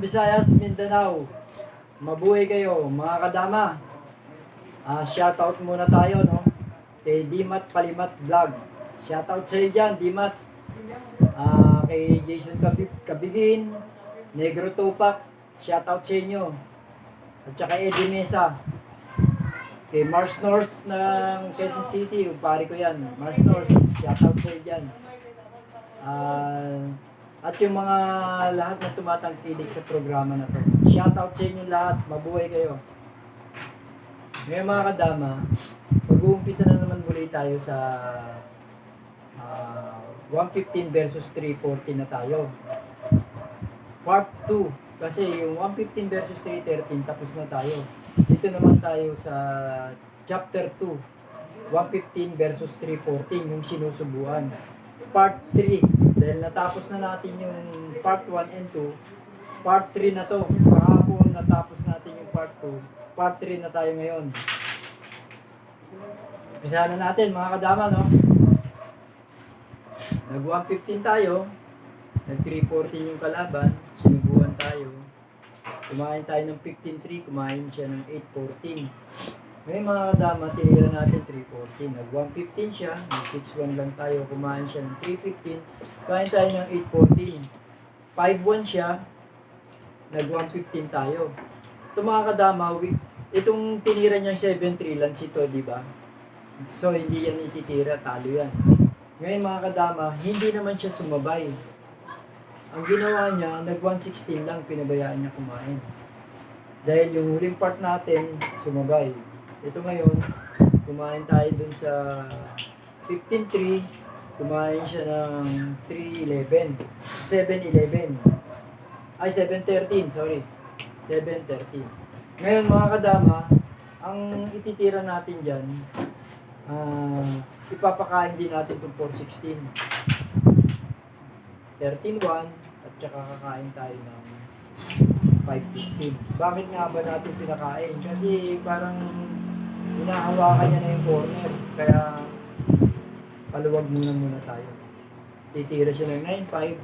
Visayas, Mindanao. Mabuhay kayo, mga kadama. Shoutout muna tayo, no? Kay Dimat Palimat Vlog. Shoutout sa iyo dyan, Dimat. Kay Jason Kabigin, Negro Tupac. Shoutout sa inyo. At saka Eddie Mesa. Kay Mars North ng Quezon City, pare ko yan. Mars North, shoutout sa iyo dyan. At yung mga lahat na tumatangkilik sa programa na to. Shoutout sa inyo lahat, mabuhay kayo. Ngayon mga kadama, mag-uumpisa na naman muli tayo sa 115 versus 314 na tayo. Part 2, kasi yung 115 versus 313 tapos na tayo. Dito naman tayo sa chapter 2, 115 versus 314, yung sinusubuan. Part 3, dahil natapos na natin yung part 1 and 2, part 3 na to. Kahapon natapos natin yung part 2, part 3 na tayo ngayon. Umpisahan na natin mga kadama, no? Nag 115 tayo, nag 314 yung kalaban, sinubuan tayo. Kumain tayo ng 15-3, kumain siya ng 8-14. Ngayon mga kadama, tinira natin 3-14. Nag 115 siya, nag 6-1 lang tayo, kumain siya ng 3-15. Kain tayo ng 8-14. 5-1 siya, nag 115 tayo. Ito mga kadama, itong tinira niyang 7-3 lang ito, di ba? So hindi yan ititira, talo yan. Ngayon mga kadama, hindi naman siya sumabay. Ang ginawa niya, nag 116 lang, pinabayaan niya kumain. Dahil yung huling part natin, sumabay. Ito ngayon, kumain tayo dun sa 15-3, kumain siya ng 3-11, 7-11. Ay, 7-13, sorry. 7-13. Ngayon mga kadama, ang ititira natin dyan, ipapakain din natin itong 416. 13-1 at saka kakain tayo ng 5-15. Bakit nga ba natin pinakain? Kasi parang hinahawakan niya na yung corner. Kaya paluwag muna tayo. Titira siya ng 9-5.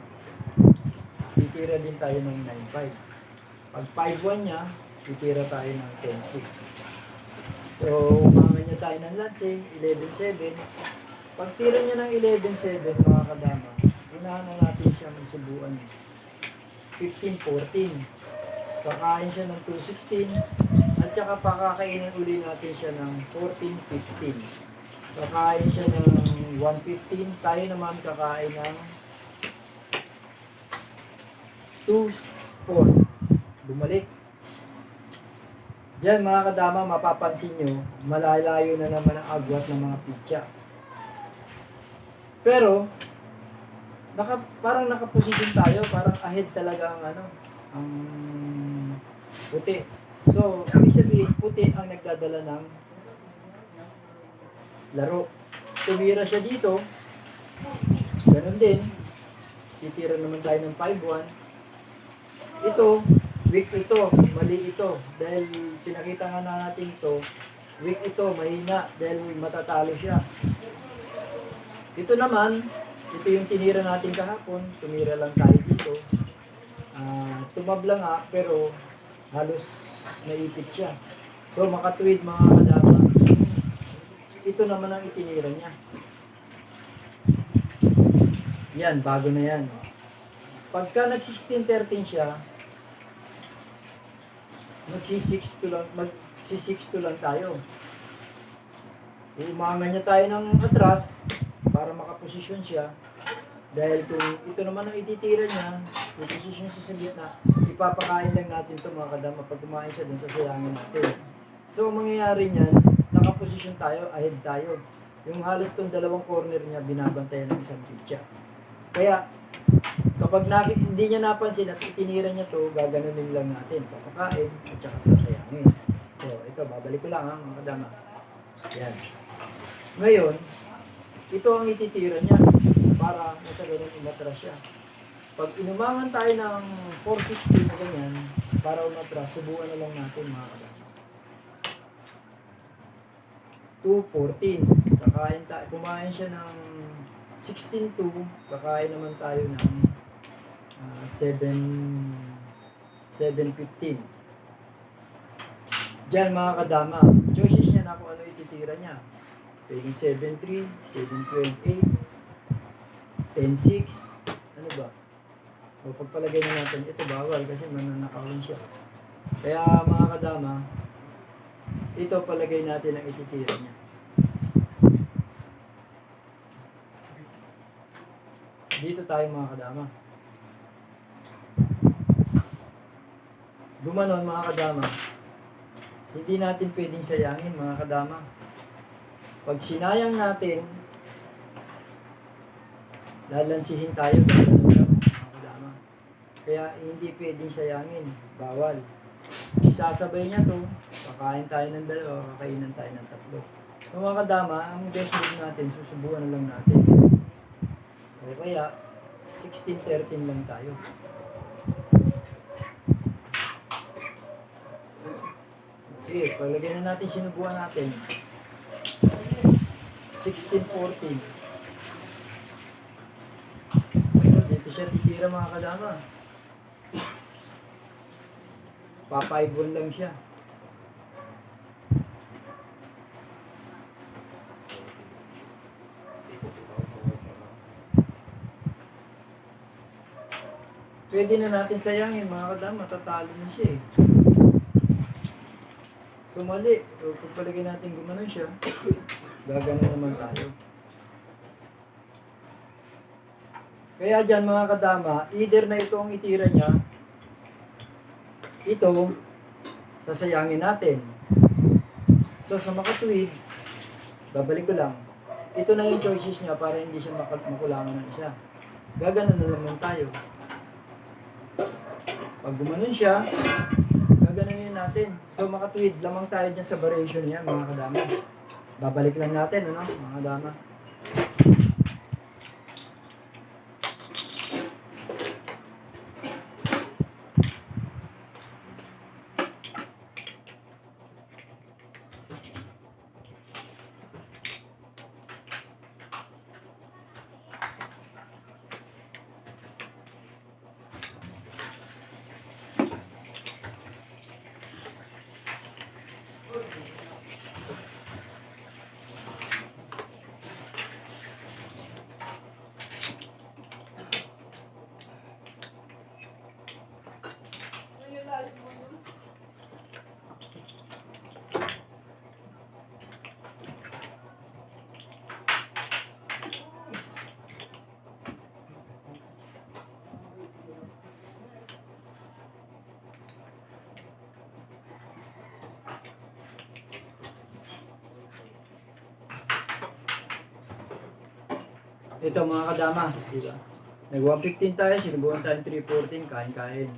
Titira din tayo ng 9-5. Pag 5-1 niya, titira tayo ng 10-6. So, umangan niya tayo ng lanse, 11-7. Pag tira niya ng 11-7, mga kadama, unahan na natin siya magsubuan. 15-14. Kakain siya ng 2-16. At saka pakakainin uli natin siya ng 14-15. Kakain siya ng 1-15. Tayo naman kakain ng 2-4. Bumalik. Diyan mga kadama, mapapansin nyo, malalayo na naman ang agwat ng mga pitya. Pero, parang nakaposition tayo, parang ahead talaga ang puti. So, ibig sabihin, puti ang nagdadala ng laro. Tumira siya dito, ganun din. Titira naman tayo ng 5-1. Ito, weak ito, mali ito. Dahil pinakita nga na natin ito, weak ito, mahina, dahil matatalo siya. Ito naman, ito yung tinira natin kahapon, tumira lang tayo dito. Tumabla nga, pero halos naipit siya. So makatuwid mga kadama, ito naman ang itinira niya. Yan, bago na yan. Pagka nag 16-13 siya, magsi-6-2 lang tayo. Umangan niya tayo ng atras para makaposisyon siya. Dahil kung ito naman ang ititira niya, posisyon siya sa gitna, ipapakain lang natin ito mga kadama pag kumain siya dun sa sayangin natin. So, ang mangyayari niyan, nakaposisyon tayo, ahead tayo. Yung halos itong dalawang corner niya, binabantayan ng isang pitya. Kaya, kapag hindi niya napansin at itinira niya to, gaganunin lang natin. Papakain at saka sasayangin. So, ito, babalik ko lang mga kadama. Yan. Ngayon, ito ang ititira niya para nasa ganun umatras siya. Pag inumangan tayo ng 460 na ganyan, para umatras, subukan na lang natin mga kadama. 214. Kumain siya ng 16-2. Kakain naman tayo ng 7 7.15. Diyan mga kadama, choices niya na kung ano ititira niya. Pwedeng 7.3, pwedeng 12.8, 10.6, ano ba? O pagpalagay na natin, ito bawal kasi mananakawin siya. Kaya mga kadama, ito palagay natin ang ititira niya. Dito tayo mga kadama. Gumanon mga kadama. Hindi natin pwedeng sayangin mga kadama. Pag sinayang natin, lalansihin tayo mga kadama. Kaya hindi pwedeng sayangin. Bawal. Isasabay niya to. Kakain tayo ng dalawa, kakainan tayo ng tatlo. So mga kadama, ang best move natin, susubukan na lang natin. O kaya, 16-13 lang tayo. Sige, palagay na natin, sinubukan natin. 16-14. Dito siya titira mga kadama. Papaibon lang siya. Pwede na natin sayangin mga kadama, tatalo na siya eh. So mali, so, pagpalagay natin gumanon siya, gagano naman tayo. Kaya dyan mga kadama, either na ito ang itira niya, ito, sasayangin natin. So sa makatuwid, babalik ko lang, ito na yung choices niya para hindi siya makulangan ng isa. Gagano na naman tayo. Pag gumanon siya, gaganunin natin. So makatuwid, lamang tayo dyan sa variation niya mga kadama. Babalik lang natin, ano, mga kadama. Ito mga kadama, diba? Nag-115 tayo, sinubukan tayo ng 314, kain-kain.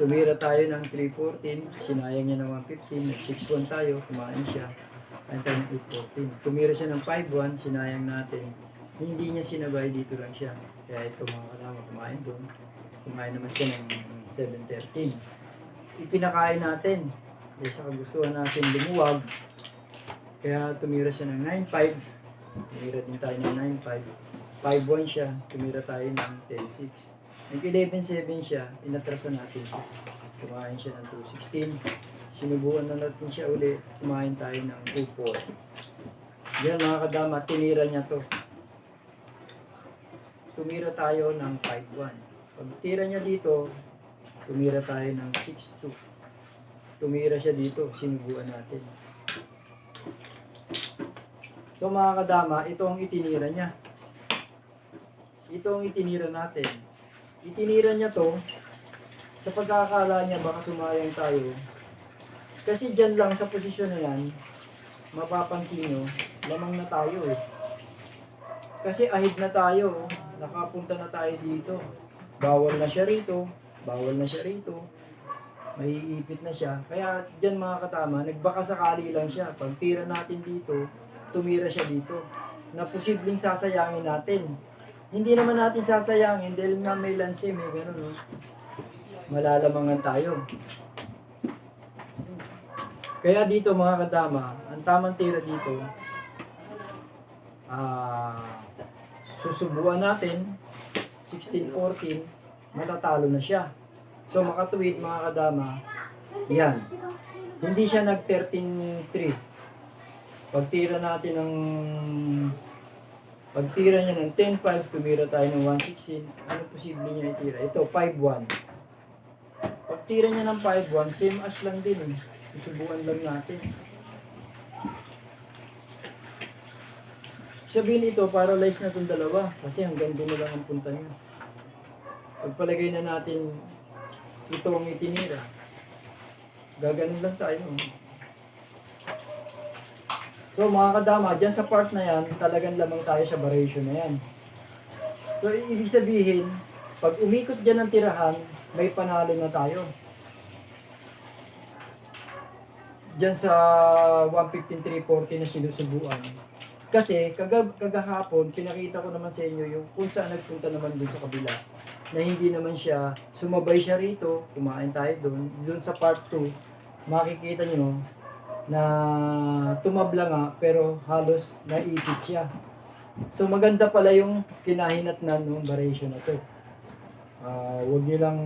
Tumira tayo ng 314, sinayang niya ng 115, nag-61 tayo, kumain siya. Kain tayo ng 814. Tumira siya ng 51, sinayang natin. Hindi niya sinabay, dito lang siya. Kaya ito mga kadama, kumain doon. Kumain naman siya ng 713. Ipinakain natin. Dahil sa kagustuhan natin lumuwag. Kaya tumira siya ng 95. Tumira din tayo ng 9.5. 5.1 siya. Tumira tayo ng 10.6. Nag-11.7 siya. Inatrasan natin siya. Kumain siya ng 2.16. Sinubukan na natin siya uli. Kumain tayo ng 2.4. Yan mga kadama. Tinira niya to. Tumira tayo ng 5.1. Pag tira niya dito, tumira tayo ng 6.2. Tumira siya dito. Sinubukan natin. So mga kadama, ito ang itinira niya. Ito ang itinira natin. Itinira niya to, sa pagkakala niya baka sumayang tayo. Kasi dyan lang sa posisyon na yan, mapapansin nyo, lamang na tayo eh. Kasi ahid na tayo, nakapunta na tayo dito. Bawal na siya rito, bawal na siya rito. May ipit na siya. Kaya dyan mga katama, nagbaka sakali lang siya. Pag tira natin dito, tumira siya dito na posibleng sasayangin natin. Hindi naman natin sasayangin dahil nga may lanse, may gano'n, no? Malalamangan tayo. Kaya dito mga kadama, ang tamang tira dito, susubuan natin, 16-14, matatalo na siya. So makatuwid mga kadama, yan. Hindi siya nag 13-3. Pagtira natin ng pagtira niya ng 10-5, tumira tayo ng 116. Ano posible niya itira? Ito, 5-1. Pagtira niya ng 5-1, same as lang din eh. Susubukan lang natin. Sabihin ito, paralyzed na itong dalawa. Kasi hanggang doon na lang ang punta niya. Pagpalagay na natin ito ang itinira. Gaganon lang tayo. So mga kadama, dyan sa part na yan, talagang lamang tayo sa variation na yan. So ibig sabihin, pag umikot dyan ng tirahan, may panalo na tayo. Dyan sa 115-340 na sinusubuan. Kasi kagahapon, pinakita ko naman sa inyo yung kung saan nagpunta naman dun sa kabila. Na hindi naman siya, sumabay siya rito, kumain tayo dun. Dun sa part 2, makikita nyo na tumabla nga pero halos naipit siya. So maganda pala yung kinahinatnan ng variation na to. Huwag nyo lang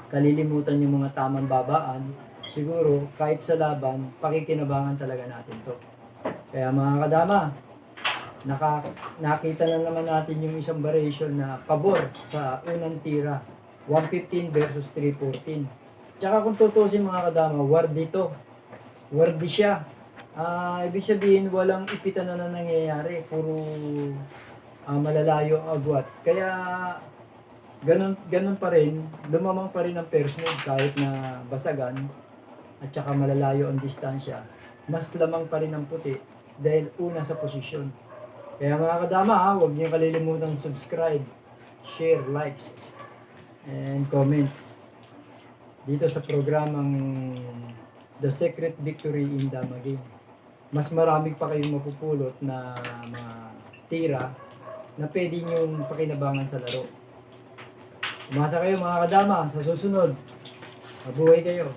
kalilimutan yung mga tamang babaan. Siguro kahit sa laban, pakikinabangan talaga natin to. Kaya mga kadama, nakita na naman natin yung isang variation na pabor sa unang tira, 115 versus 314. Tsaka kung tutusin mga kadama, worthy to. Worthy siya. Ibig sabihin, walang ipitan na nangyayari. Puro malalayo ang agwat. Kaya, ganun pa rin, lumamang pa rin ang first move kahit na basagan at tsaka malalayo ang distansya. Mas lamang pa rin ang puti dahil una sa posisyon. Kaya mga kadama, huwag niyo kalilimutan subscribe, share, likes, and comments dito sa programang The Secret Victory in Dama Game. Mas marami pa kayong mapupulot na mga tira na pwede niyong pakinabangan sa laro. Umasa kayo mga kadama, sa susunod. Mabuhay kayo.